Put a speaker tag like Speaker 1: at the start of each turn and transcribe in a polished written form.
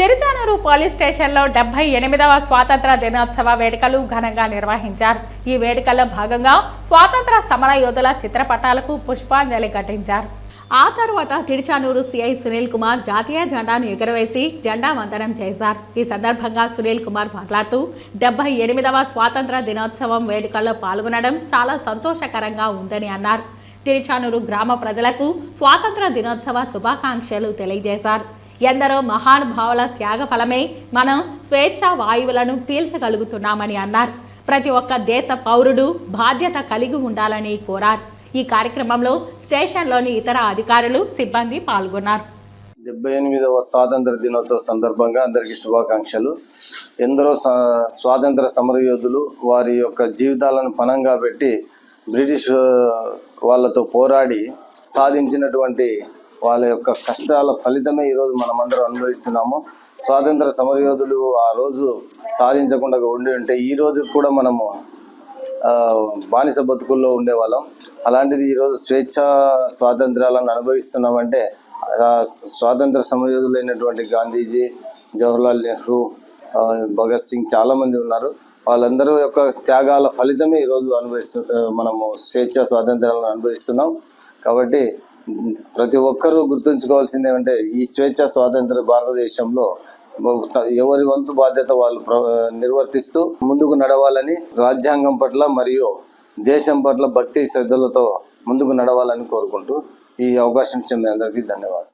Speaker 1: Tiruchanur police స్టేషన్లో 78వ స్వాతంత్ర దినోత్సవ వేడుకలు ఘనంగా నిర్వహించారు. ఈ వేడుకల్లో భాగంగా స్వాతంత్ర సమర యోధుల చిత్రపటాలకు పుష్పాంజలి ఘటించారు. ఆ తర్వాత తిరుచానూరు సిఐ సునీల్ కుమార్ జాతీయ జెండాను ఎగురవేసి జెండా వందనం చేశారు. ఈ సందర్భంగా సునీల్ కుమార్ మాట్లాడుతూ 78వ స్వాతంత్ర దినోత్సవం వేడుకల్లో పాల్గొనడం చాలా సంతోషకరంగా ఉందని అన్నారు. తిరుచానూరు గ్రామ ప్రజలకు స్వాతంత్ర దినోత్సవ శుభాకాంక్షలు తెలియజేశారు. ఎందరో మహానుభావుల త్యాగ ఫలమే మనం స్వేచ్ఛా వాయువులను పీల్చగలుగుతున్నామని అన్నారు. ప్రతి ఒక్క దేశ పౌరుడు బాధ్యత కలిగి ఉండాలని కోరారు. ఈ కార్యక్రమంలో స్టేషన్లోని ఇతర అధికారులు, సిబ్బంది పాల్గొన్నారు.
Speaker 2: 78వ స్వాతంత్ర దినోత్సవ సందర్భంగా అందరికీ శుభాకాంక్షలు. ఎందరో స్వాతంత్ర సమరయోధులు వారి యొక్క జీవితాలను పణంగా పెట్టి బ్రిటిష్ వాళ్ళతో పోరాడి సాధించినటువంటి వాళ్ళ యొక్క కష్టాల ఫలితమే ఈరోజు మనమందరం అనుభవిస్తున్నాము. స్వాతంత్ర సమరయోధులు ఆ రోజు సాధించకుండా ఉండి ఉంటే ఈ రోజు కూడా మనము బానిస బతుకుల్లో ఉండేవాళ్ళం. అలాంటిది ఈరోజు స్వాతంత్రాలను అనుభవిస్తున్నామంటే స్వాతంత్ర సమరయోధులైనటువంటి గాంధీజీ, జవహర్లాల్ నెహ్రూ, భగత్ సింగ్ చాలామంది ఉన్నారు. వాళ్ళందరూ యొక్క త్యాగాల ఫలితమే ఈరోజు మనము స్వాతంత్రాలను అనుభవిస్తున్నాం. కాబట్టి ప్రతి ఒక్కరూ గుర్తుంచుకోవాల్సింది ఏమంటే ఈ స్వాతంత్ర భారతదేశంలో ఎవరి వంతు బాధ్యత వాళ్ళు నిర్వర్తిస్తూ ముందుకు నడవాలని, రాజ్యాంగం పట్ల మరియు దేశం పట్ల భక్తి శ్రద్ధలతో ముందుకు నడవాలని కోరుకుంటూ ఈ అవకాశం ఇచ్చిన మీ అందరికీ ధన్యవాదాలు.